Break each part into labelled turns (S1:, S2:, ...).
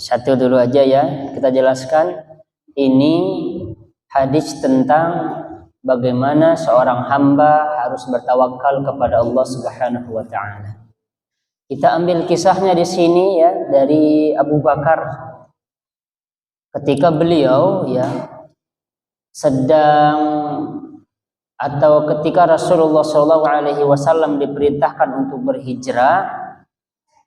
S1: Satu dulu aja ya, kita jelaskan. Ini hadis tentang bagaimana seorang hamba harus bertawakal kepada Allah Subhanahu wa taala. Kita ambil kisahnya di sini ya dari Abu Bakar ketika beliau ya sedang atau ketika Rasulullah SAW diperintahkan untuk berhijrah,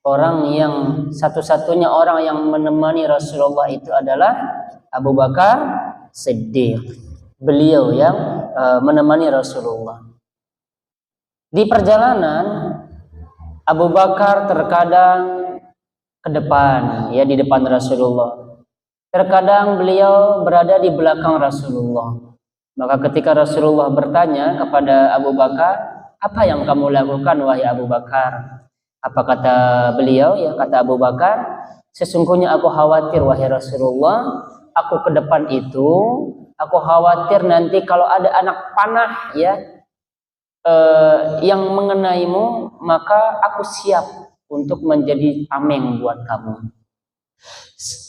S1: orang yang satu-satunya orang yang menemani Rasulullah itu adalah Abu Bakar Siddiq. Beliau yang menemani Rasulullah. Di perjalanan Abu Bakar terkadang ke depan, ya di depan Rasulullah. Terkadang beliau berada di belakang Rasulullah. Maka ketika Rasulullah bertanya kepada Abu Bakar, apa yang kamu lakukan wahai Abu Bakar? Apa kata beliau? Ya kata Abu Bakar, sesungguhnya aku khawatir wahai Rasulullah, aku ke depan itu, aku khawatir nanti kalau ada anak panah ya yang mengenaimu, maka aku siap untuk menjadi tameng buat kamu.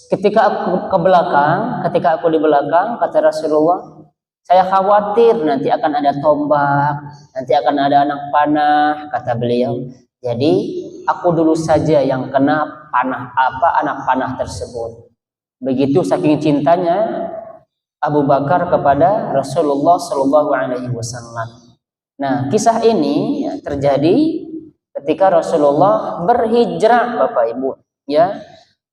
S1: Ketika aku di belakang, kata Rasulullah, saya khawatir nanti akan ada tombak, nanti akan ada anak panah, kata beliau. Jadi aku dulu saja yang kena anak panah tersebut. Begitu saking cintanya Abu Bakar kepada Rasulullah Shallallahu Alaihi Wasallam. Nah, kisah ini terjadi ketika Rasulullah berhijrah, Bapak Ibu, ya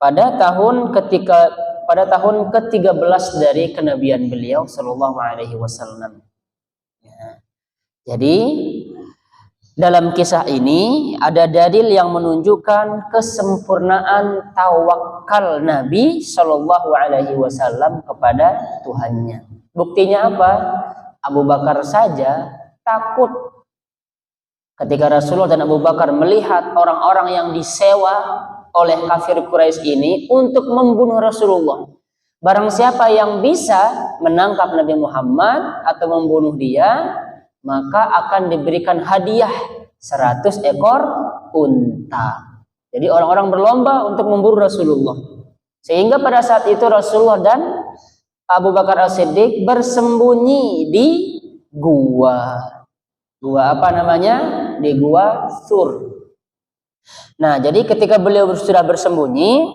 S1: pada tahun ke-13 dari kenabian beliau Shallallahu Alaihi Wasallam. Ya. Jadi dalam kisah ini ada dalil yang menunjukkan kesempurnaan tawakal Nabi Shallallahu Alaihi Wasallam kepada Tuhannya. Buktinya apa? Abu Bakar saja takut ketika Rasulullah dan Abu Bakar melihat orang-orang yang disewa oleh kafir Quraisy ini untuk membunuh Rasulullah. Barang siapa yang bisa menangkap Nabi Muhammad atau membunuh dia, maka akan diberikan hadiah 100 ekor unta. Jadi orang-orang berlomba untuk memburu Rasulullah. Sehingga pada saat itu Rasulullah dan Abu Bakar As-Siddiq bersembunyi di gua. Gua apa namanya? Di gua Sur. Nah, jadi ketika beliau sudah bersembunyi,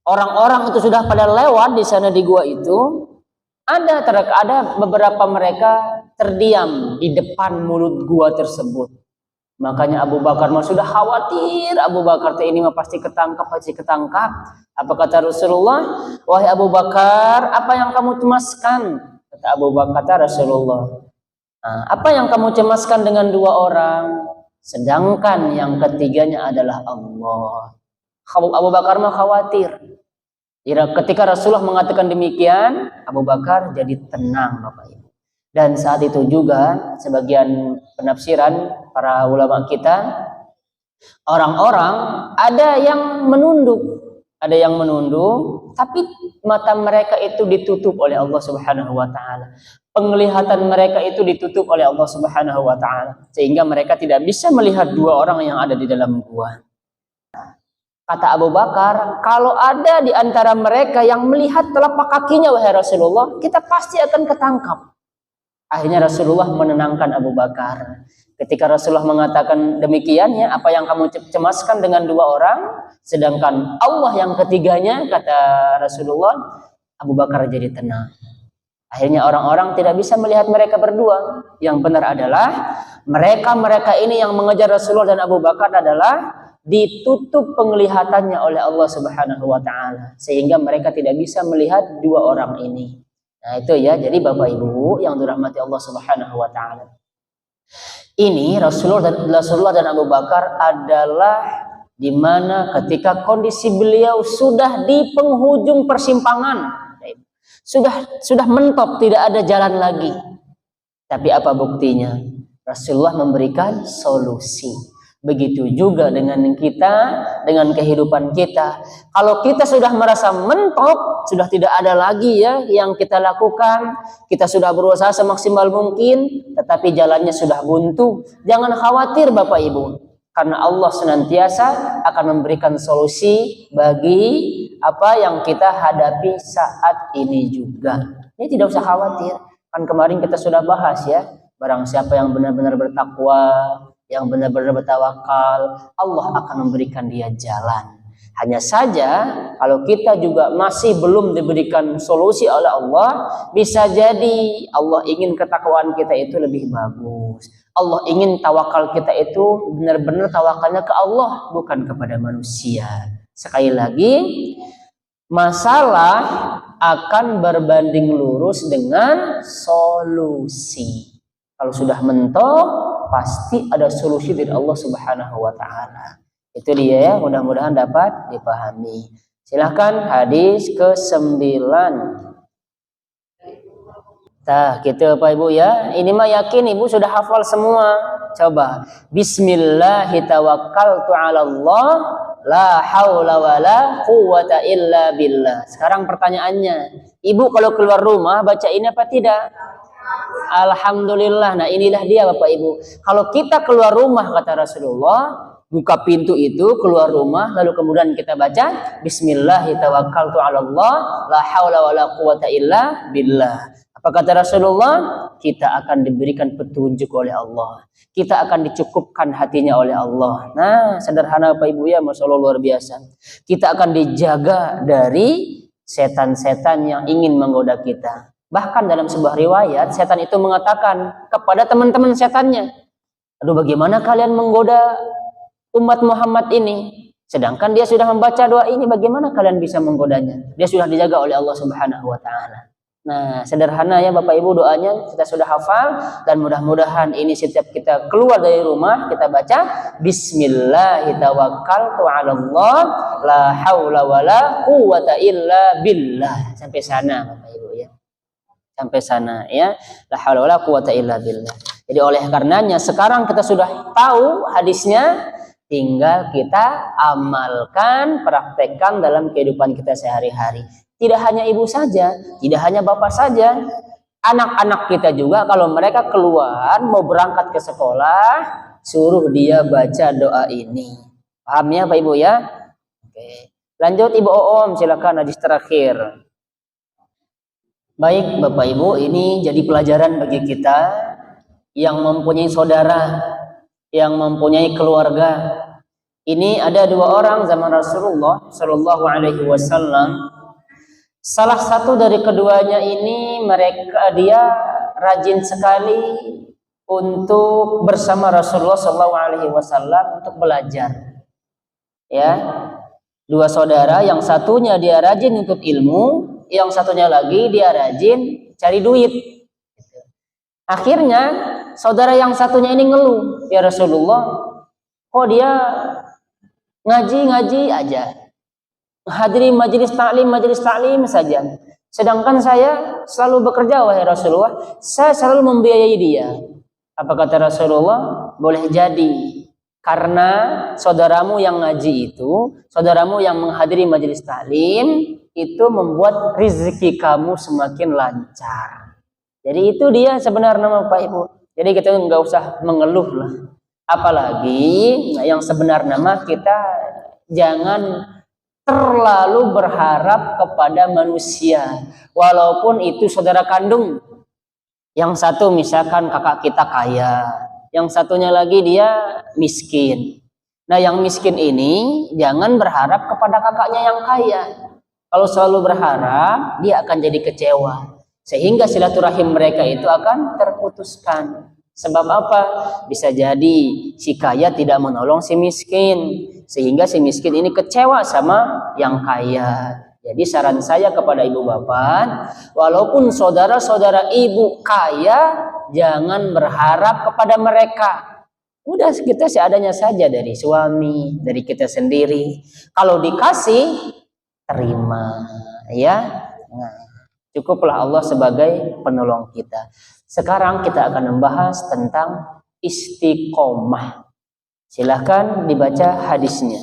S1: orang-orang itu sudah pada lewat di sana di gua itu. Ada beberapa mereka terdiam di depan mulut gua tersebut. Makanya Abu Bakar sudah khawatir, Abu Bakar ini pasti ketangkap. Apa kata Rasulullah? Wahai Abu Bakar, apa yang kamu cemaskan? Kata Abu Bakar, kata Rasulullah, apa yang kamu cemaskan dengan dua orang? Sedangkan yang ketiganya adalah Allah. Abu Bakar khawatir. Ketika Rasulullah mengatakan demikian, Abu Bakar jadi tenang, Bapak Ibu. Dan saat itu juga sebagian penafsiran para ulama kita, orang-orang ada yang menunduk, tapi mata mereka itu ditutup oleh Allah Subhanahu wa taala. Penglihatan mereka itu ditutup oleh Allah Subhanahu wa taala, sehingga mereka tidak bisa melihat dua orang yang ada di dalam gua. Kata Abu Bakar, kalau ada di antara mereka yang melihat telapak kakinya wahai Rasulullah, kita pasti akan ketangkap. Akhirnya Rasulullah menenangkan Abu Bakar. Ketika Rasulullah mengatakan demikian, ya, apa yang kamu cemaskan dengan dua orang, sedangkan Allah yang ketiganya, kata Rasulullah, Abu Bakar jadi tenang. Akhirnya orang-orang tidak bisa melihat mereka berdua. Yang benar adalah mereka ini yang mengejar Rasulullah dan Abu Bakar adalah ditutup penglihatannya oleh Allah Subhanahu wa taala, sehingga mereka tidak bisa melihat dua orang ini. Nah, itu ya. Jadi Bapak Ibu yang dirahmati Allah Subhanahu wa taala. Ini Rasulullah dan Abu Bakar adalah di mana ketika kondisi beliau sudah di penghujung persimpangan. Sudah mentok, tidak ada jalan lagi. Tapi apa buktinya? Rasulullah memberikan solusi. Begitu juga dengan kita, dengan kehidupan kita. Kalau kita sudah merasa mentok, sudah tidak ada lagi ya yang kita lakukan, kita sudah berusaha semaksimal mungkin, tetapi jalannya sudah buntu, jangan khawatir Bapak Ibu, karena Allah senantiasa akan memberikan solusi bagi apa yang kita hadapi saat ini juga. Ini tidak usah khawatir. Kan kemarin kita sudah bahas ya, barang siapa yang benar-benar bertakwa, yang benar-benar bertawakal, Allah akan memberikan dia jalan. Hanya saja kalau kita juga masih belum diberikan solusi oleh Allah, bisa jadi Allah ingin ketakwaan kita itu lebih bagus. Allah ingin tawakal kita itu benar-benar tawakalnya ke Allah, bukan kepada manusia. Sekali lagi, masalah akan berbanding lurus dengan solusi. Kalau sudah mentok, pasti ada solusi dari Allah Subhanahu wa taala. Itu dia ya, mudah-mudahan dapat dipahami. Silahkan hadis ke-9. Nah, gitu Pak Ibu ya. Ini mah yakin Ibu sudah hafal semua. Coba. Bismillahirrahmanirrahim. 'ala Allah, la haula wala quwwata illa billah. Sekarang pertanyaannya, Ibu kalau keluar rumah baca ini apa tidak? Alhamdulillah. Nah, inilah dia Bapak Ibu. Kalau kita keluar rumah kata Rasulullah, buka pintu itu keluar rumah lalu kemudian kita baca Bismillahirrahmanirrahim 'ala Allah, la haula wala quwwata illa billah. Apa kata Rasulullah? Kita akan diberikan petunjuk oleh Allah. Kita akan dicukupkan hatinya oleh Allah. Nah, sederhana Bapak Ibu ya, Masya Allah luar biasa. Kita akan dijaga dari setan-setan yang ingin menggoda kita. Bahkan dalam sebuah riwayat, setan itu mengatakan kepada teman-teman setannya, aduh bagaimana kalian menggoda umat Muhammad ini? Sedangkan dia sudah membaca doa ini, bagaimana kalian bisa menggodanya? Dia sudah dijaga oleh Allah Subhanahu wa taala. Nah, sederhana ya Bapak Ibu doanya kita sudah hafal, dan mudah-mudahan ini setiap kita keluar dari rumah kita baca Bismillahirrahmanirrahim 'ala Allah, la haula wala quwwata illa billah. Sampai sana Bapak Ibu ya. Sampai sana ya. La haula wala quwwata illa billah. Jadi oleh karenanya sekarang kita sudah tahu hadisnya, tinggal kita amalkan, praktekkan dalam kehidupan kita sehari-hari. Tidak hanya ibu saja, tidak hanya bapak saja, anak-anak kita juga kalau mereka keluar mau berangkat ke sekolah, suruh dia baca doa ini. Paham ya Pak Ibu ya? Oke. Lanjut Ibu Oom, silakan hadis terakhir. Baik Bapak Ibu, ini jadi pelajaran bagi kita yang mempunyai saudara, yang mempunyai keluarga. Ini ada dua orang zaman Rasulullah Shallallahu Alaihi Wasallam. Salah satu dari keduanya ini dia rajin sekali untuk bersama Rasulullah Shallallahu Alaihi Wasallam untuk belajar. Ya, dua saudara, yang satunya dia rajin untuk ilmu, yang satunya lagi dia rajin cari duit. Akhirnya saudara yang satunya ini ngeluh, ya Rasulullah, kok dia ngaji aja, hadiri majelis taklim saja, sedangkan saya selalu bekerja wahai Rasulullah, saya selalu membiayai dia. Apa kata Rasulullah? Boleh jadi karena saudaramu yang ngaji itu, saudaramu yang menghadiri majelis taklim itu membuat rezeki kamu semakin lancar. Jadi itu dia sebenarnya Pak Ibu. Jadi kita nggak usah mengeluh lah. Apalagi yang sebenarnya kita jangan terlalu berharap kepada manusia, walaupun itu saudara kandung. Yang satu misalkan kakak kita kaya, yang satunya lagi dia miskin. Nah, yang miskin ini jangan berharap kepada kakaknya yang kaya. Kalau selalu berharap, dia akan jadi kecewa, sehingga silaturahim mereka itu akan terputuskan. Sebab apa? Bisa jadi si kaya tidak menolong si miskin, sehingga si miskin ini kecewa sama yang kaya. Jadi saran saya kepada ibu bapak, walaupun saudara-saudara ibu kaya, jangan berharap kepada mereka. Udah kita seadanya saja dari suami, dari kita sendiri. Kalau dikasih, terima, ya. Nah, cukuplah Allah sebagai penolong kita. Sekarang kita akan membahas tentang istiqomah. Silahkan dibaca hadisnya.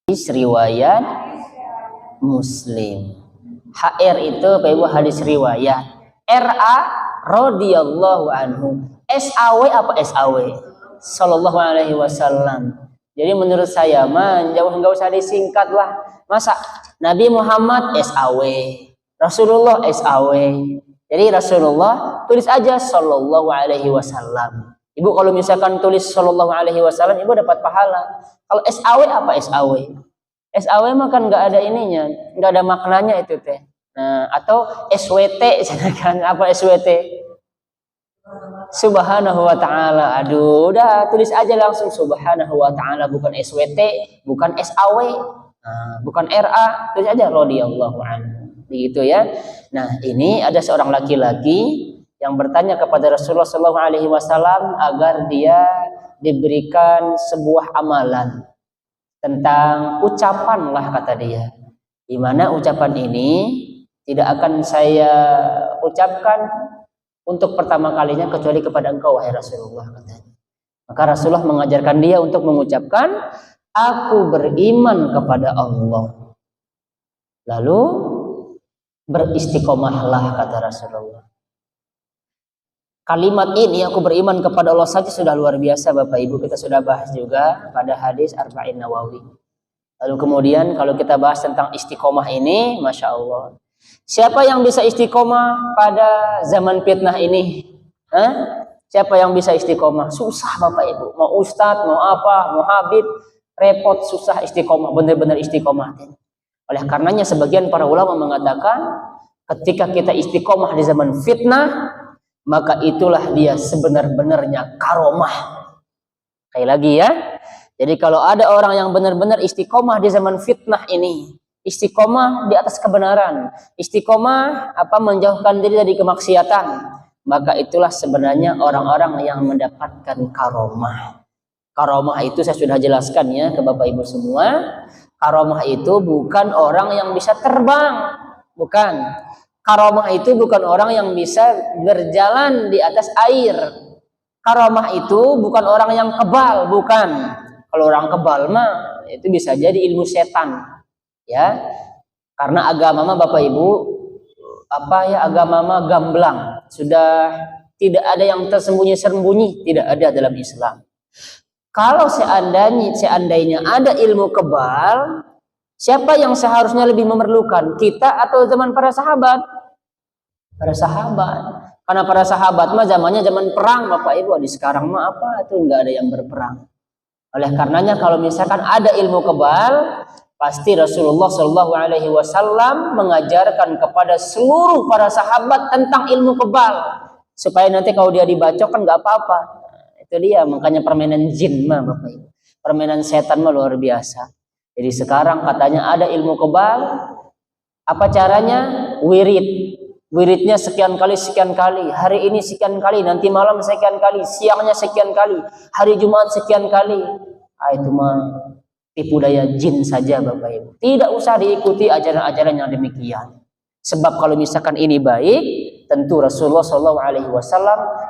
S1: Hadis riwayat Muslim. HR itu Bapak Ibu hadis riwayat. RA radhiyallahu anhu. SAW apa SAW? Sallallahu alaihi wasallam. Jadi menurut saya mah jauh nggak usah disingkat lah. Masa Nabi Muhammad SAW, Rasulullah SAW. Jadi Rasulullah tulis aja Sallallahu Alaihi Wasallam. Ibu kalau misalkan tulis Sallallahu Alaihi Wasallam, ibu dapat pahala. Kalau SAW apa SAW? SAW mah kan nggak ada ininya, nggak ada maknanya itu teh. Nah, atau SWT, kan apa SWT? Subhanahu wa ta'ala. Aduh, udah tulis aja langsung Subhanahu wa ta'ala, bukan SWT, bukan SAW, bukan RA, tulis aja radhiyallahu anhu. Begitu ya. Nah, ini ada seorang laki-laki yang bertanya kepada Rasulullah sallallahu alaihi wasallam agar dia diberikan sebuah amalan tentang ucapan lah, kata dia. Di mana ucapan ini tidak akan saya ucapkan untuk pertama kalinya kecuali kepada engkau wahai Rasulullah, katanya. Maka Rasulullah mengajarkan dia untuk mengucapkan aku beriman kepada Allah. Lalu beristiqomahlah, kata Rasulullah. Kalimat ini aku beriman kepada Allah saja sudah luar biasa Bapak Ibu. Kita sudah bahas juga pada hadis Arba'in Nawawi. Lalu kemudian kalau kita bahas tentang istiqomah ini, Masya Allah, siapa yang bisa istiqomah pada zaman fitnah ini? Siapa yang bisa istiqomah? Susah Bapak Ibu. Mau ustadz, mau apa, mau habib, repot, susah istiqomah, benar-benar istiqomah. Oleh karenanya sebagian para ulama mengatakan ketika kita istiqomah di zaman fitnah, maka itulah dia sebenar-benarnya karomah. Sekali lagi ya. Jadi kalau ada orang yang benar-benar istiqomah di zaman fitnah ini, istiqomah di atas kebenaran, istiqomah menjauhkan diri dari kemaksiatan, maka itulah sebenarnya orang-orang yang mendapatkan karomah. Karomah itu saya sudah jelaskan ya ke Bapak Ibu semua. Karomah itu bukan orang yang bisa terbang, bukan. Karomah itu bukan orang yang bisa berjalan di atas air. Karomah itu bukan orang yang kebal, bukan. Kalau orang kebal mah itu bisa jadi ilmu setan, ya. Karena agama mah Bapak Ibu agama mah gamblang, sudah tidak ada yang tersembunyi-sembunyi, tidak ada dalam Islam. Kalau seandainya ada ilmu kebal, siapa yang seharusnya lebih memerlukan, kita atau zaman para sahabat? Para sahabat. Karena para sahabat mah zamannya zaman perang Bapak Ibu. Di sekarang mah apa itu nggak ada yang berperang. Oleh karenanya kalau misalkan ada ilmu kebal, pasti Rasulullah Shallallahu Alaihi Wasallam mengajarkan kepada seluruh para sahabat tentang ilmu kebal supaya nanti kalau dia dibacok kan nggak apa-apa. Itu dia, makanya permainan jin mah Bapak Ibu, permainan setan mah luar biasa. Jadi sekarang katanya ada ilmu kebal, apa caranya? Wiridnya sekian kali, hari ini sekian kali, nanti malam sekian kali, siangnya sekian kali, hari Jumat sekian kali. Itu mah tipu daya jin saja Bapak Ibu. Tidak usah diikuti ajaran-ajaran yang demikian. Sebab kalau misalkan ini baik, tentu Rasulullah SAW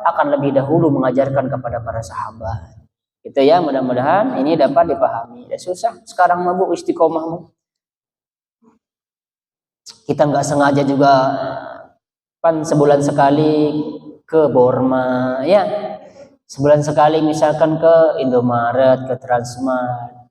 S1: akan lebih dahulu mengajarkan kepada para sahabat. Itu ya, mudah-mudahan ini dapat dipahami. Ya susah sekarang mabuk istiqomahmu. Kita nggak sengaja juga kan sebulan sekali ke Borma, ya. Sebulan sekali misalkan ke Indomaret, ke Transmart.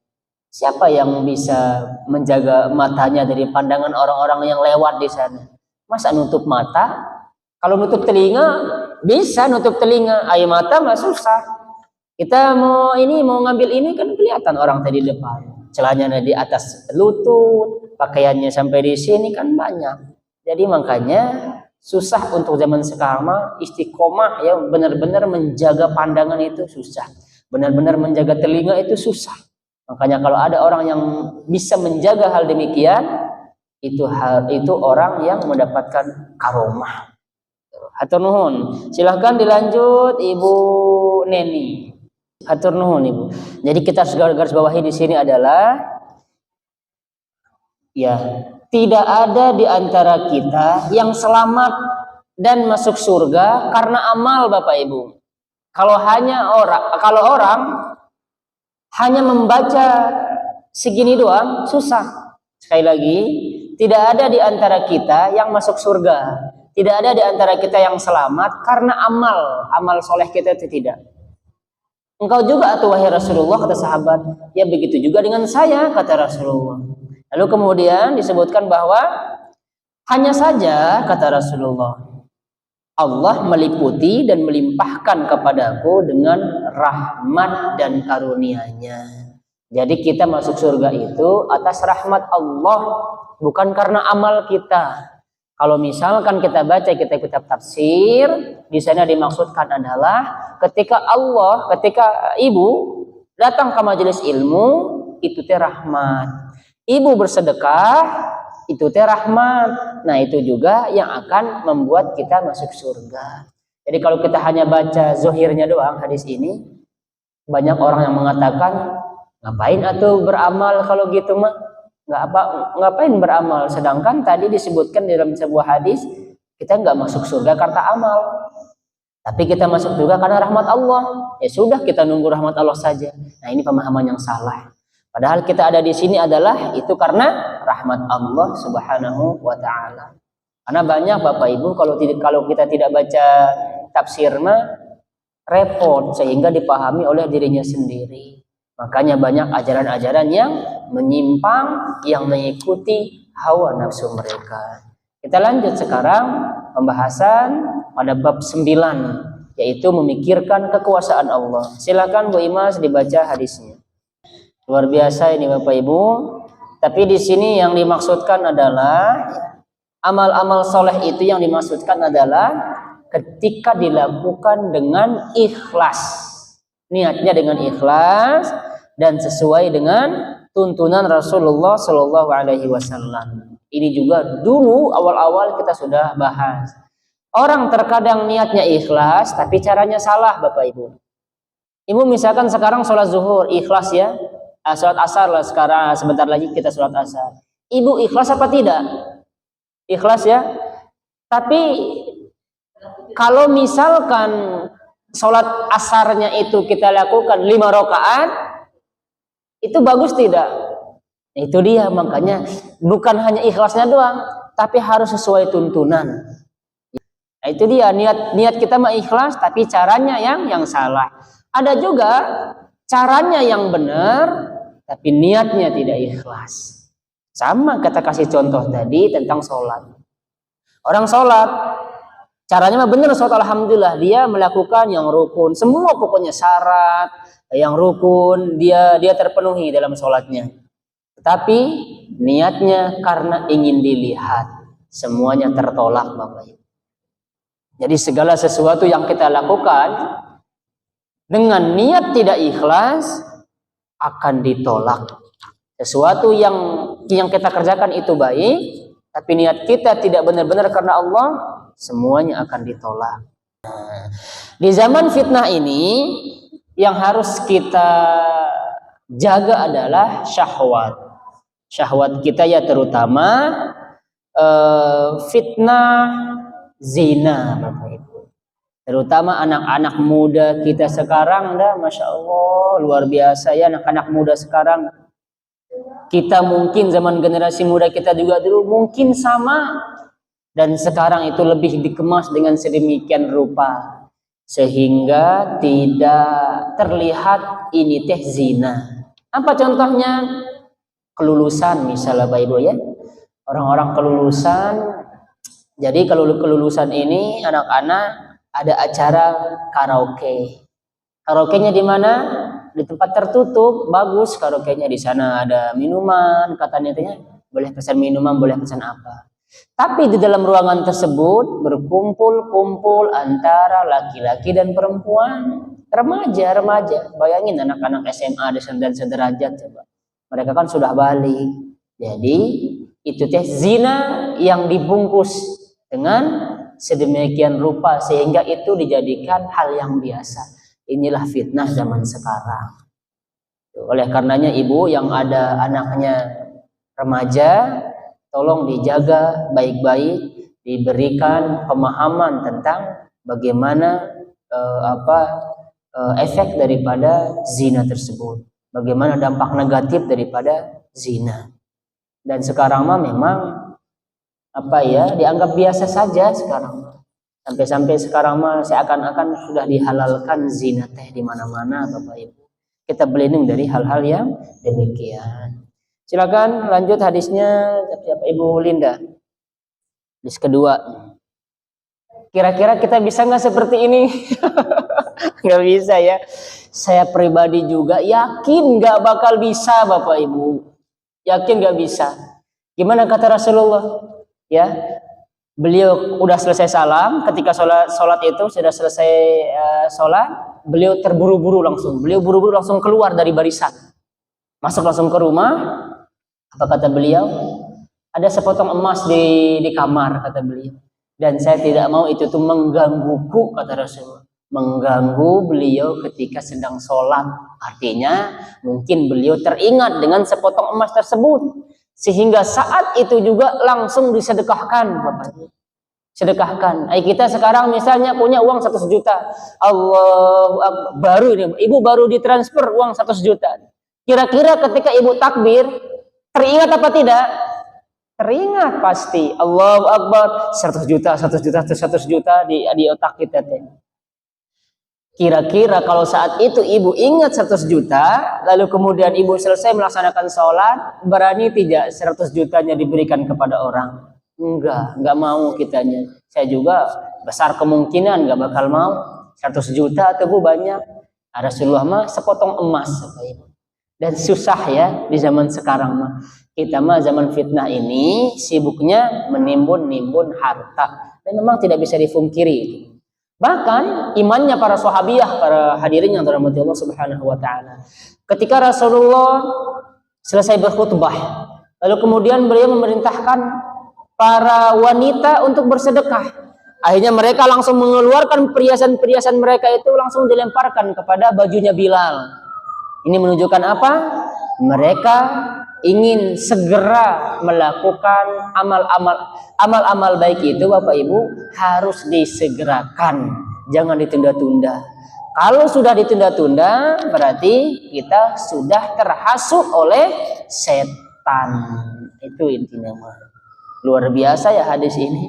S1: Siapa yang bisa menjaga matanya dari pandangan orang-orang yang lewat di sana? Masa nutup mata? Kalau nutup telinga, bisa nutup telinga. Air mata mah susah. Kita mau ngambil ini kan kelihatan orang tadi depan. Celananya di atas lutut, pakaiannya sampai di sini kan banyak. Jadi makanya susah untuk zaman sekarang mah istiqomah ya, benar-benar menjaga pandangan itu susah. Benar-benar menjaga telinga itu susah. Makanya kalau ada orang yang bisa menjaga hal demikian, itu orang yang mendapatkan karomah. Hatur nuhun. Silahkan dilanjut Ibu Neni. Hatur nuhun Ibu. Jadi kita garis bawahi di sini adalah ya, tidak ada di antara kita yang selamat dan masuk surga karena amal Bapak Ibu. Kalau orang hanya membaca segini doang, susah. Sekali lagi, tidak ada di antara kita yang masuk surga. Tidak ada di antara kita yang selamat karena amal soleh kita itu tidak. Engkau juga atuh wahai Rasulullah, kata sahabat. Ya begitu juga dengan saya, kata Rasulullah. Lalu kemudian disebutkan bahwa hanya saja, kata Rasulullah, Allah meliputi dan melimpahkan kepadaku dengan rahmat dan karunia-Nya. Jadi kita masuk surga itu atas rahmat Allah, bukan karena amal kita. Kalau misalkan kita baca kitab-kitab tafsir, di sana dimaksudkan adalah ketika ibu datang ke majelis ilmu, itu teh rahmat. Ibu bersedekah, itu teh rahmat. Nah, itu juga yang akan membuat kita masuk surga. Jadi kalau kita hanya baca zahirnya doang hadis ini, banyak orang yang mengatakan, ngapain atuh beramal kalau gitu mah? Ngapain beramal? Sedangkan tadi disebutkan dalam sebuah hadis, kita nggak masuk surga karena amal, tapi kita masuk surga karena rahmat Allah. Ya sudah, kita nunggu rahmat Allah saja. Nah, ini pemahaman yang salah. Padahal kita ada di sini adalah itu karena rahmat Allah Subhanahu wa taala. Karena banyak Bapak Ibu kalau kita tidak baca tafsir mah repot sehingga dipahami oleh dirinya sendiri. Makanya banyak ajaran-ajaran yang menyimpang, yang mengikuti hawa nafsu mereka. Kita lanjut sekarang pembahasan pada bab 9, yaitu memikirkan kekuasaan Allah. Silakan Bu Imas dibaca hadisnya. Luar biasa ini Bapak Ibu. Tapi di sini yang dimaksudkan adalah amal-amal soleh itu yang dimaksudkan adalah ketika dilakukan dengan ikhlas. Niatnya dengan ikhlas dan sesuai dengan tuntunan Rasulullah Shallallahu Alaihi Wasallam. Ini juga dulu awal-awal kita sudah bahas. Orang terkadang niatnya ikhlas, tapi caranya salah, Bapak Ibu. Ibu misalkan sekarang sholat zuhur ikhlas ya, sholat asar lah sekarang sebentar lagi kita sholat asar. Ibu ikhlas apa tidak? Ikhlas ya. Tapi kalau misalkan sholat asarnya itu kita lakukan 5 rakaat, itu bagus tidak? Itu dia, makanya bukan hanya ikhlasnya doang, tapi harus sesuai tuntunan. Nah, itu dia, niat kita mah ikhlas, tapi caranya yang salah. Ada juga caranya yang benar, tapi niatnya tidak ikhlas. Sama kita kasih contoh tadi tentang sholat. Orang sholat caranya mah benar, sholat alhamdulillah, dia melakukan yang rukun, semua pokoknya syarat yang rukun dia terpenuhi dalam sholatnya. Tetapi niatnya karena ingin dilihat, semuanya tertolak Bapak Ibu. Jadi segala sesuatu yang kita lakukan dengan niat tidak ikhlas akan ditolak. Sesuatu yang kita kerjakan itu baik, tapi niat kita tidak benar-benar karena Allah, semuanya akan ditolak. Di zaman fitnah ini yang harus kita jaga adalah syahwat. Syahwat kita ya terutama fitnah zina Bapak Ibu. Terutama anak-anak muda kita sekarang Masya Allah luar biasa ya anak-anak muda sekarang. Kita mungkin zaman generasi muda kita juga dulu mungkin sama. Dan sekarang itu lebih dikemas dengan sedemikian rupa sehingga tidak terlihat ini teh zina. Apa contohnya? Kelulusan misalnya Bapak Ibu ya. Orang-orang kelulusan. Jadi kalau kelulusan ini anak-anak ada acara karaoke. Karaoke-nya di mana? Di tempat tertutup, bagus karaoke-nya, di sana ada minuman, katanya boleh pesan minuman, boleh pesan apa. Tapi di dalam ruangan tersebut berkumpul-kumpul antara laki-laki dan perempuan, remaja. Bayangin anak-anak SMA dan sederajat coba. Mereka kan sudah balik. Jadi itu teh zina yang dibungkus dengan sedemikian rupa sehingga itu dijadikan hal yang biasa. Inilah fitnah zaman sekarang. Oleh karenanya ibu yang ada anaknya remaja, tolong dijaga baik-baik, diberikan pemahaman tentang bagaimana efek daripada zina tersebut, bagaimana dampak negatif daripada zina. Dan sekarang mah memang dianggap biasa saja sekarang. Sampai-sampai sekarang mah seakan-akan sudah dihalalkan zina teh di mana-mana, Bapak Ibu. Kita berlindung dari hal-hal yang demikian. Silakan lanjut hadisnya, siapa Ibu Linda. Hadis kedua. Kira-kira kita bisa nggak seperti ini? Nggak bisa ya. Saya pribadi juga yakin nggak bakal bisa, Bapak Ibu. Yakin nggak bisa. Gimana kata Rasulullah? Ya, beliau udah selesai salam, ketika sholat itu sudah selesai sholat, beliau terburu-buru langsung, beliau buru-buru langsung keluar dari barisan, masuk langsung ke rumah. Apa kata beliau? Ada sepotong emas di kamar, kata beliau, dan saya tidak mau itu tuh menggangguku, kata Rasulullah. Mengganggu beliau ketika sedang sholat, artinya mungkin beliau teringat dengan sepotong emas tersebut, sehingga saat itu juga langsung disedekahkan, Bapak. Sedekahkan. Kita sekarang misalnya punya uang 100 juta. Allahu Akbar. Baru ini, Ibu baru ditransfer uang 100 juta. Kira-kira ketika Ibu takbir, teringat apa tidak? Teringat pasti. Allahu Akbar. 100 juta, 100 juta, 100 juta di otak kita. Kira-kira kalau saat itu Ibu ingat 100 juta, lalu kemudian Ibu selesai melaksanakan sholat, berani tidak 100 jutanya diberikan kepada orang? Enggak mau kitanya. Saya juga besar kemungkinan enggak bakal mau. 100 juta atau Bu banyak. Rasulullah mah sepotong emas, Ibu. Dan susah ya di zaman sekarang mah. Kita mah zaman fitnah ini sibuknya menimbun harta, dan memang tidak bisa dipungkiri. Bahkan imannya para sahabiyah, para hadirin yang dirahmati Allah Subhanahu wa taala. Ketika Rasulullah selesai berkhutbah, lalu kemudian beliau memerintahkan para wanita untuk bersedekah. Akhirnya mereka langsung mengeluarkan perhiasan-perhiasan mereka itu langsung dilemparkan kepada bajunya Bilal. Ini menunjukkan apa? Mereka ingin segera melakukan amal-amal baik itu, Bapak Ibu, harus disegerakan, jangan ditunda-tunda. Kalau sudah ditunda-tunda, berarti kita sudah terhasut oleh setan. Itu intinya. Luar biasa ya hadis ini.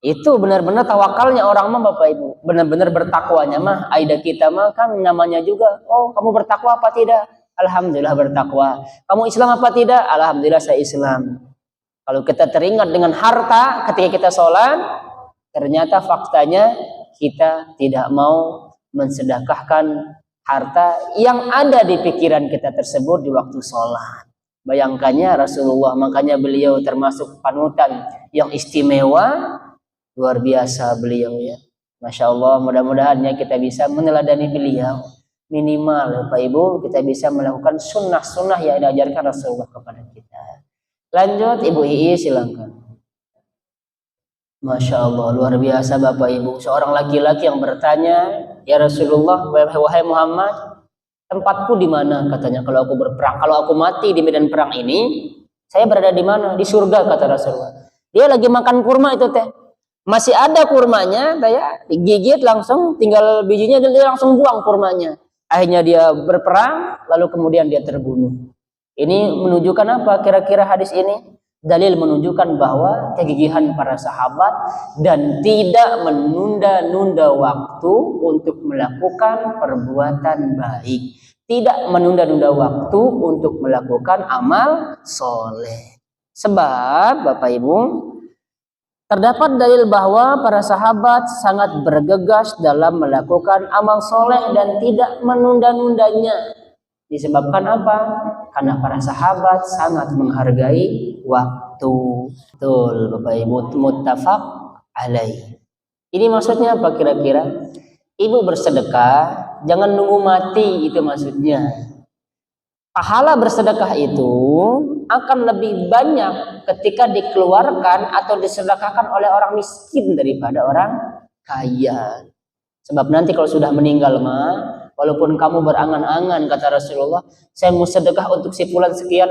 S1: Itu benar-benar tawakalnya orang mah, Bapak Ibu. Benar-benar bertakwanya mah. Aida kita mah kan namanya juga, oh kamu bertakwa apa tidak? Alhamdulillah bertakwa. Kamu Islam apa tidak? Alhamdulillah saya Islam. Kalau kita teringat dengan harta ketika kita sholat, ternyata faktanya kita tidak mau mensedekahkan harta yang ada di pikiran kita tersebut di waktu sholat. Bayangkannya Rasulullah, makanya beliau termasuk panutan yang istimewa, luar biasa beliau ya. Masya Allah, mudah-mudahan kita bisa meneladani beliau. Minimal Bapak Ibu kita bisa melakukan sunnah-sunnah yang diajarkan Rasulullah kepada kita. Lanjut Ibu Ii silakan. Masya Allah, luar biasa Bapak Ibu. Seorang laki-laki yang bertanya, ya Rasulullah, wahai Muhammad, tempatku di mana? Katanya, kalau aku berperang, kalau aku mati di medan perang ini, saya berada di mana? Di surga, kata Rasulullah. Dia lagi makan kurma itu teh, masih ada kurmanya, saya digigit langsung, tinggal bijinya dia langsung buang kurmanya. Akhirnya dia berperang, lalu kemudian dia terbunuh. Ini menunjukkan apa kira-kira hadis ini? Dalil menunjukkan bahwa kegigihan para sahabat dan tidak menunda-nunda waktu untuk melakukan perbuatan baik. Tidak menunda-nunda waktu untuk melakukan amal soleh. Sebab Bapak Ibu, terdapat dalil bahwa para sahabat sangat bergegas dalam melakukan amal soleh dan tidak menunda-nundanya. Disebabkan apa? Karena para sahabat sangat menghargai waktu. Betul, Bapak Ibu, muttafaq alaih. Ini maksudnya apa kira-kira? Ibu bersedekah, jangan nunggu mati, itu maksudnya. Pahala bersedekah itu akan lebih banyak ketika dikeluarkan atau disedekahkan oleh orang miskin daripada orang kaya. Sebab nanti kalau sudah meninggal mah, walaupun kamu berangan-angan, kata Rasulullah, saya mau sedekah untuk si fulan sekian,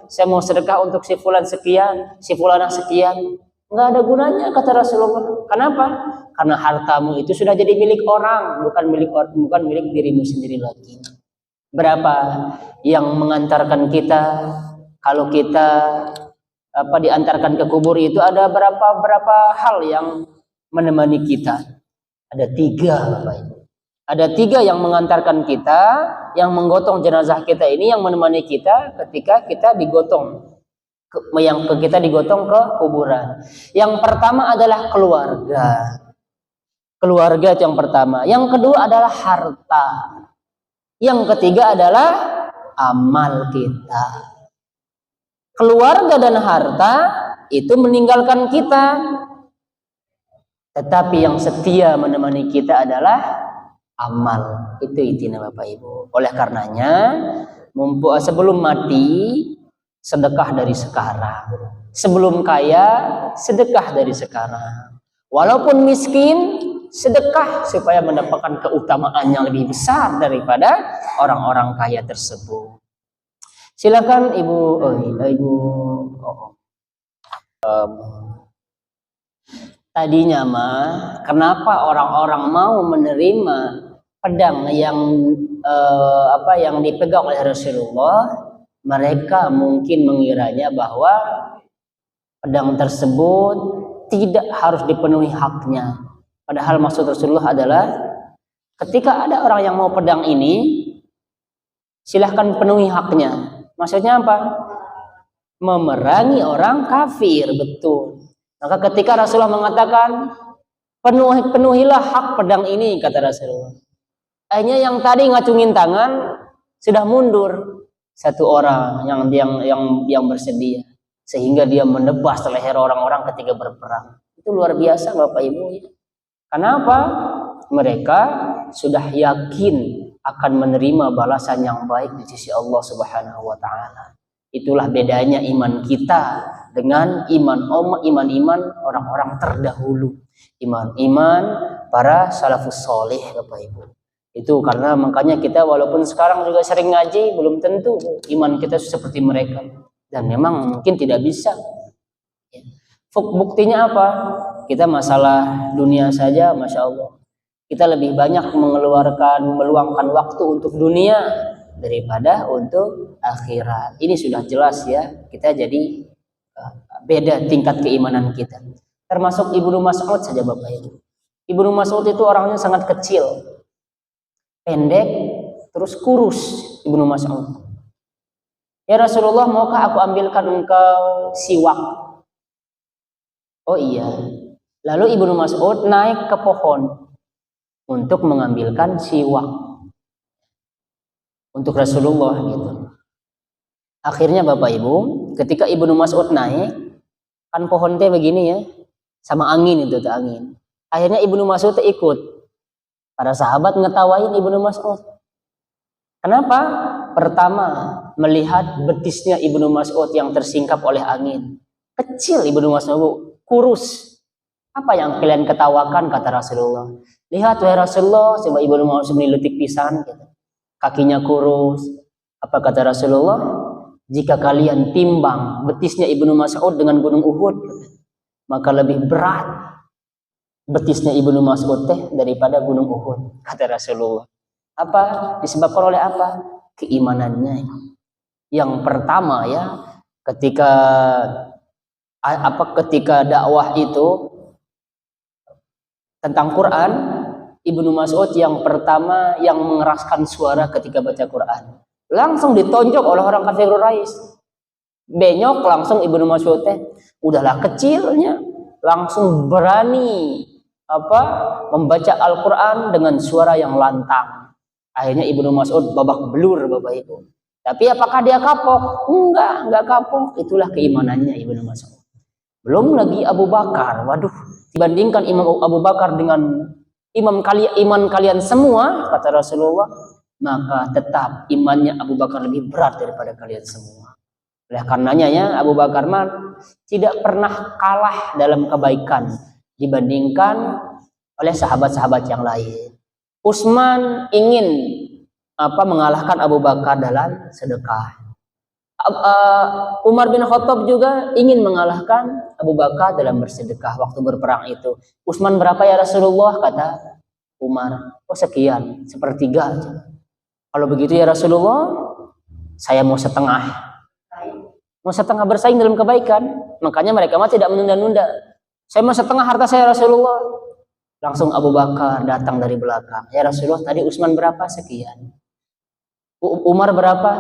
S1: saya mau sedekah untuk si fulan sekian, si fulanah sekian, nggak ada gunanya, kata Rasulullah. Kenapa? Karena hartamu itu sudah jadi milik orang, bukan milik dirimu sendiri lagi. Berapa yang mengantarkan kita, kalau kita diantarkan ke kubur itu ada berapa hal yang menemani kita? Ada 3, Bapak Ibu. Ada 3 yang mengantarkan kita, yang menggotong jenazah kita ini, yang menemani kita ketika kita digotong, kita digotong ke kuburan. Yang pertama adalah keluarga. Keluarga itu yang pertama. Yang kedua adalah harta. Yang ketiga adalah amal kita. Keluarga dan harta itu meninggalkan kita. Tetapi yang setia menemani kita adalah amal. Itu intinya Bapak Ibu. Oleh karenanya, sebelum mati, sedekah dari sekarang. Sebelum kaya, sedekah dari sekarang. Walaupun miskin, sedekah supaya mendapatkan keutamaan yang lebih besar daripada orang-orang kaya tersebut. Silakan Ibu. Tadinya mah, kenapa orang-orang mau menerima pedang yang dipegang oleh Rasulullah? Mereka mungkin mengiranya bahwa pedang tersebut tidak harus dipenuhi haknya. Padahal maksud Rasulullah adalah ketika ada orang yang mau pedang ini, silahkan penuhi haknya. Maksudnya apa? Memerangi orang kafir, betul. Maka ketika Rasulullah mengatakan penuhilah hak pedang ini, kata Rasulullah. Akhirnya yang tadi ngacungin tangan sudah mundur satu orang yang bersedia, sehingga dia menebas leher orang-orang ketika berperang. Itu luar biasa Bapak Ibu. Kenapa? Mereka sudah yakin akan menerima balasan yang baik di sisi Allah Subhanahu wa taala. Itulah bedanya iman kita dengan iman orang-orang terdahulu. Iman para salafus soleh Bapak Ibu. Itu karena makanya kita walaupun sekarang juga sering ngaji, belum tentu iman kita seperti mereka. Dan memang mungkin tidak bisa. Buktinya apa? Kita masalah dunia saja, Masya Allah, kita lebih banyak meluangkan waktu untuk dunia daripada untuk akhirat. Ini sudah jelas ya, kita jadi beda tingkat keimanan kita. Termasuk Ibnu Mas'ud saja Bapak Ibu. Ibnu Mas'ud itu orangnya sangat kecil, pendek, terus kurus. Ibnu Mas'ud, ya Rasulullah, maukah aku ambilkan engkau siwak? Oh iya. Lalu Ibnu Mas'ud naik ke pohon untuk mengambilkan siwak untuk Rasulullah gitu. Akhirnya Bapak Ibu, ketika Ibnu Mas'ud naik, kan pohon teh begini ya, sama angin itu angin. Akhirnya Ibnu Mas'ud ikut. Para sahabat ngetawain Ibnu Mas'ud. Kenapa? Pertama, melihat betisnya Ibnu Mas'ud yang tersingkap oleh angin. Kecil Ibnu Mas'ud, kurus. Apa yang kalian ketawakan, kata Rasulullah. Lihat wahai Rasulullah, coba Ibnu Mas'ud melilit pisan gitu. Kakinya kurus. Apa kata Rasulullah? Jika kalian timbang betisnya Ibnu Mas'ud dengan gunung Uhud, maka lebih berat betisnya Ibnu Mas'ud daripada gunung Uhud, kata Rasulullah. Apa? Disebabkan oleh apa? Keimanannya. Yang pertama ya, ketika dakwah itu tentang Quran, Ibnu Mas'ud yang pertama yang mengeraskan suara ketika baca Quran. Langsung ditonjok oleh orang kafir Quraisy. Benyok langsung Ibnu Mas'ud udahlah kecilnya, langsung berani membaca Al-Quran dengan suara yang lantang. Akhirnya Ibnu Mas'ud babak belur Bapak Ibu. Tapi apakah dia kapok? Enggak kapok. Itulah keimanannya Ibnu Mas'ud. Belum lagi Abu Bakar. Waduh, dibandingkan Imam Abu Bakar dengan iman kalian semua, kata Rasulullah, maka tetap imannya Abu Bakar lebih berat daripada kalian semua. Oleh karenanya ya, Abu Bakar tidak pernah kalah dalam kebaikan dibandingkan oleh sahabat-sahabat yang lain. Utsman ingin mengalahkan Abu Bakar dalam sedekah. Umar bin Khattab juga ingin mengalahkan Abu Bakar dalam bersedekah waktu berperang itu. Utsman berapa ya Rasulullah, kata Umar? Oh sekian, sepertiga aja. Kalau begitu ya Rasulullah, saya mau setengah bersaing dalam kebaikan. Makanya mereka tidak menunda-nunda. Saya mau setengah harta saya Rasulullah. Langsung Abu Bakar datang dari belakang. Ya Rasulullah, tadi Utsman berapa? Sekian. Umar berapa?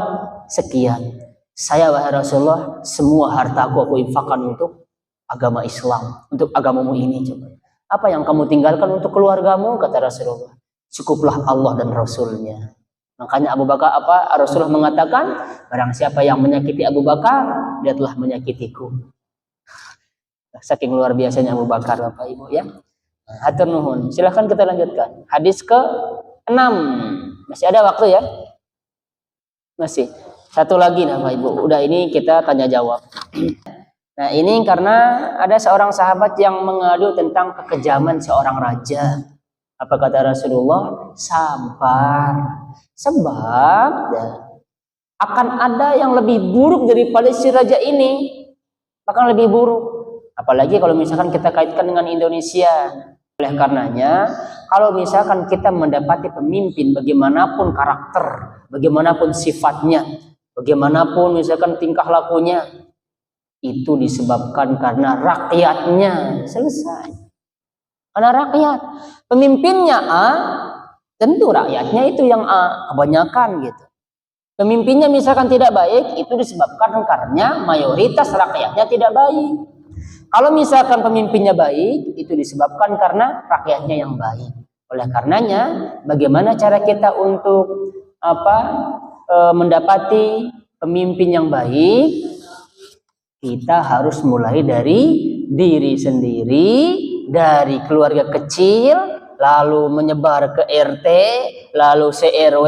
S1: Sekian. Saya wahai Rasulullah, semua hartaku aku infakkan untuk agama Islam, untuk agamamu ini. Coba. Apa yang kamu tinggalkan untuk keluargamu? Kata Rasulullah. Cukuplah Allah dan Rasulnya. Makanya Abu Bakar Rasulullah mengatakan, barang siapa yang menyakiti Abu Bakar, dia telah menyakitiku. Saking luar biasanya Abu Bakar, Bapak Ibu ya. Hatur nuhun. Silahkan kita lanjutkan. Hadis ke-6. Masih ada waktu ya? Masih. Satu lagi Bapak Ibu. Udah, ini kita tanya jawab. Nah, ini karena ada seorang sahabat yang mengadu tentang kekejaman seorang raja. Apa kata Rasulullah? Sabar. Sebab ya, akan ada yang lebih buruk daripada si raja ini. Bahkan lebih buruk. Apalagi kalau misalkan kita kaitkan dengan Indonesia. Oleh karenanya, kalau misalkan kita mendapati pemimpin bagaimanapun karakter, bagaimanapun sifatnya, bagaimanapun misalkan tingkah lakunya, itu disebabkan karena rakyatnya. Selesai. Karena rakyat. Pemimpinnya A, tentu rakyatnya itu yang A, kebanyakan gitu. Pemimpinnya misalkan tidak baik, itu disebabkan karena mayoritas rakyatnya tidak baik. Kalau misalkan pemimpinnya baik, itu disebabkan karena rakyatnya yang baik. Oleh karenanya, bagaimana cara kita untuk mendapati pemimpin yang baik? Kita harus mulai dari diri sendiri, dari keluarga kecil, lalu menyebar ke RT, lalu se-RW,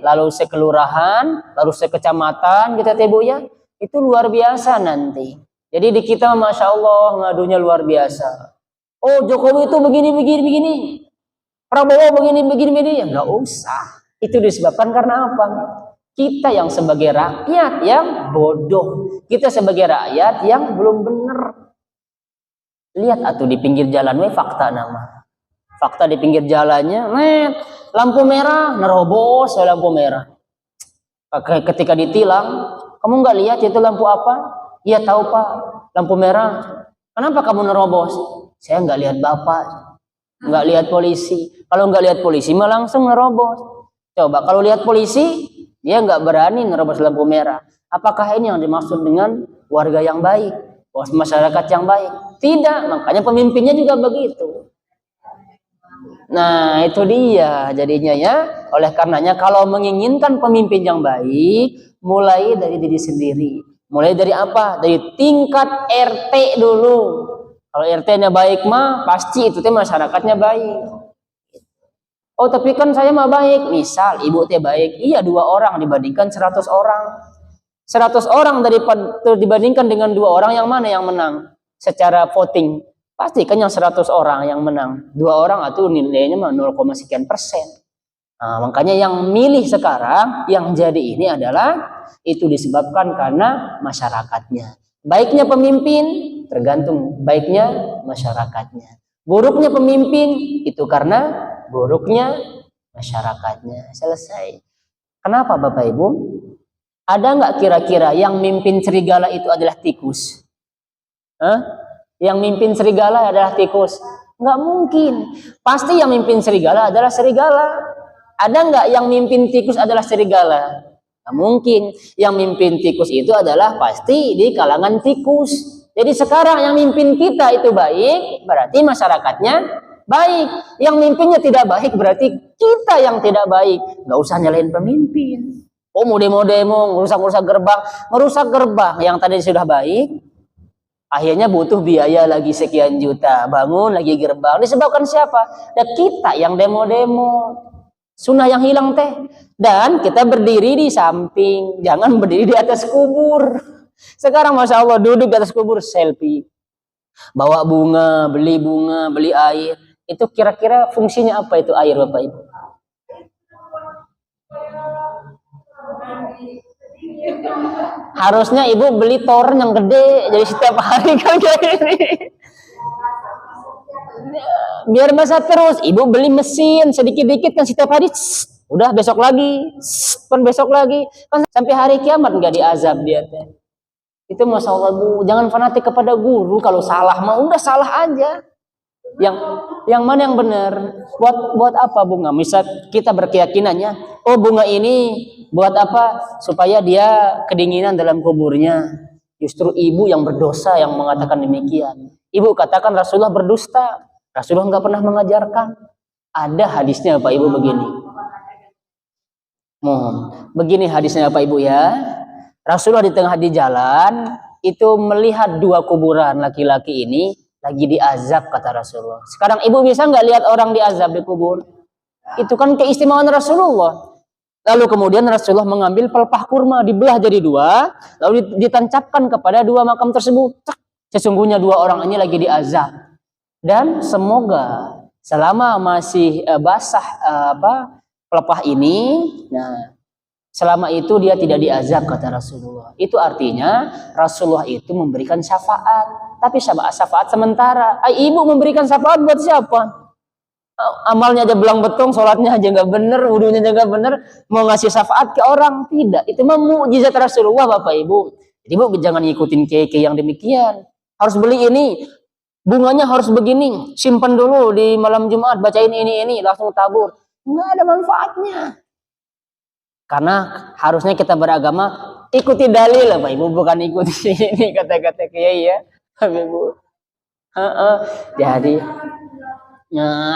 S1: lalu sekelurahan, lalu sekecamatan, gitu ya Bu ya. Itu luar biasa nanti. Jadi di kita Masya Allah ngadunya luar biasa. Oh Jokowi itu begini. Prabowo begini. Ya nggak usah. Itu disebabkan karena apa? Kita yang sebagai rakyat yang bodoh. Kita sebagai rakyat yang belum benar. Lihat atuh di pinggir jalan, fakta nama. Fakta di pinggir jalannya, lampu merah, nerobos lampu merah. Ketika ditilang, kamu nggak lihat itu lampu apa? Iya tahu Pak, lampu merah. Kenapa kamu nerobos? Saya nggak lihat Bapak, nggak lihat polisi. Kalau nggak lihat polisi mah langsung nerobos. Coba kalau lihat polisi, dia nggak berani nerobos lampu merah. Apakah ini yang dimaksud dengan warga yang baik, masyarakat yang baik? Tidak, makanya pemimpinnya juga begitu. Nah itu dia jadinya ya. Oleh karenanya kalau menginginkan pemimpin yang baik, mulai dari diri sendiri. Mulai dari apa? Dari tingkat RT dulu. Kalau RT-nya baik mah pasti itu teh masyarakatnya baik. Oh tapi kan saya mah baik. Misal ibu teh baik, iya 2 orang dibandingkan 100 orang. 100 orang dibandingkan dengan 2 orang, yang mana yang menang? Secara voting pasti kan yang 100 orang yang menang. 2 orang itu nilainya mah 0, sekian persen. Nah, makanya yang milih sekarang yang jadi ini adalah itu disebabkan karena masyarakatnya. Baiknya pemimpin tergantung baiknya masyarakatnya. Buruknya pemimpin itu karena buruknya masyarakatnya. Selesai. Kenapa Bapak Ibu? Ada nggak kira-kira yang mimpin serigala itu adalah tikus? Yang mimpin serigala adalah tikus? Nggak mungkin. Pasti yang mimpin serigala adalah serigala. Ada nggak yang mimpin tikus adalah serigala? Nggak mungkin. Yang mimpin tikus itu adalah pasti di kalangan tikus. Jadi sekarang yang mimpin kita itu baik, berarti masyarakatnya baik. Yang mimpinnya tidak baik, berarti kita yang tidak baik. Nggak usah nyalain pemimpin. Oh mau demo-demo, ngerusak gerbang yang tadi sudah baik, akhirnya butuh biaya lagi sekian juta, bangun lagi gerbang. Disebabkan siapa? Ya kita yang demo-demo. Sunnah yang hilang teh. Dan kita berdiri di samping, jangan berdiri di atas kubur. Sekarang Masya Allah duduk di atas kubur selfie. Bawa bunga, beli air. Itu kira-kira fungsinya apa itu air Bapak Ibu? Harusnya ibu beli toren yang gede, jadi setiap hari kan kayak gini. Biar basah terus, ibu beli mesin sedikit-dikit kan setiap hari. Udah besok lagi, kan besok lagi, kan sampai hari kiamat nggak diazab dia teh. Itu Masya Allah Bu, jangan fanatik kepada guru. Kalau salah mah udah salah aja. Yang mana yang benar? Buat apa bunga? Misal kita berkeyakinannya, oh bunga ini buat apa? Supaya dia kedinginan dalam kuburnya. Justru ibu yang berdosa yang mengatakan demikian. Ibu katakan Rasulullah berdusta. Rasulullah nggak pernah mengajarkan. Ada hadisnya Pak Ibu begini. Begini hadisnya Pak Ibu ya. Rasulullah di tengah di jalan itu melihat dua kuburan laki-laki ini lagi diazab kata Rasulullah. Sekarang ibu bisa nggak lihat orang diazab di kubur? Itu kan keistimewaan Rasulullah. Lalu kemudian Rasulullah mengambil pelepah kurma, dibelah jadi dua, lalu ditancapkan kepada dua makam tersebut. Sesungguhnya dua orang ini lagi diazab. Dan semoga selama masih basah pelepah ini, nah selama itu dia tidak diazab kata Rasulullah. Itu artinya Rasulullah itu memberikan syafaat. Tapi syafaat sementara. Ibu memberikan syafaat buat siapa? Amalnya aja belang betong, sholatnya aja nggak bener, wudunya aja nggak bener, mau ngasih syafaat ke orang? Tidak. Itu mah mukjizat Rasulullah Bapak Ibu. Jadi Ibu jangan ngikutin kiai yang demikian. Harus beli ini, bunganya harus begini, simpan dulu di malam Jumat, bacain ini, langsung tabur. Nggak ada manfaatnya. Karena harusnya kita beragama ikuti dalil Pak Ibu, bukan ikuti ini kata-kata kiai ya Ibu. Jadi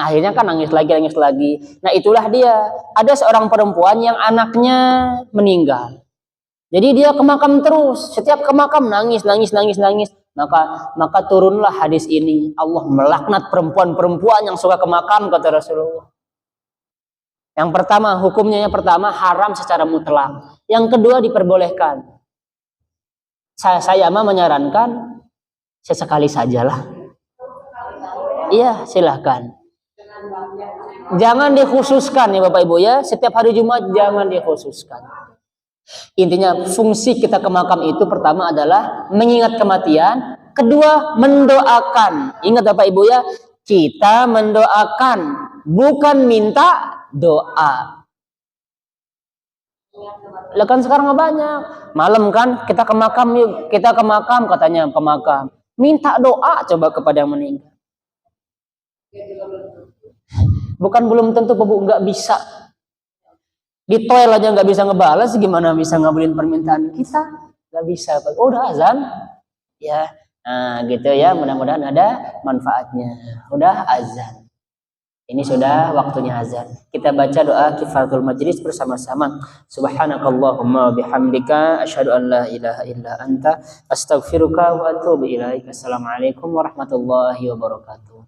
S1: akhirnya kan nangis lagi. Nah itulah dia. Ada seorang perempuan yang anaknya meninggal. Jadi dia ke makam terus. Setiap ke makam nangis. Maka turunlah hadis ini. Allah melaknat perempuan yang suka ke makam kata Rasulullah. Yang pertama, hukumnya yang pertama haram secara mutlak. Yang kedua diperbolehkan. Saya mah menyarankan sesekali sajalah. Iya, silahkan. Jangan dikhususkan ya Bapak Ibu ya. Setiap hari Jumat jangan dikhususkan. Intinya fungsi kita ke makam itu pertama adalah mengingat kematian. Kedua, mendoakan. Ingat Bapak Ibu ya, kita mendoakan, bukan minta doa. Lah kan sekarang banyak. Malam kan kita ke makam yuk, kita ke makam katanya ke makam. Minta doa coba kepada yang meninggal. Bukan belum tentu Bu nggak bisa. Di toilet aja nggak bisa ngebalas, gimana bisa ngabulin permintaan kita? Nggak bisa. Oh, udah azan, ya. Nah, gitu ya. Mudah-mudahan ada manfaatnya. Udah azan. Ini sudah waktunya azan. Kita baca doa kifaratul majlis bersama-sama. Subhanakallahumma bihamdika asyhadu an la ilaha illa anta astaghfiruka wa atubu ilaik. Assalamualaikum warahmatullahi wabarakatuh.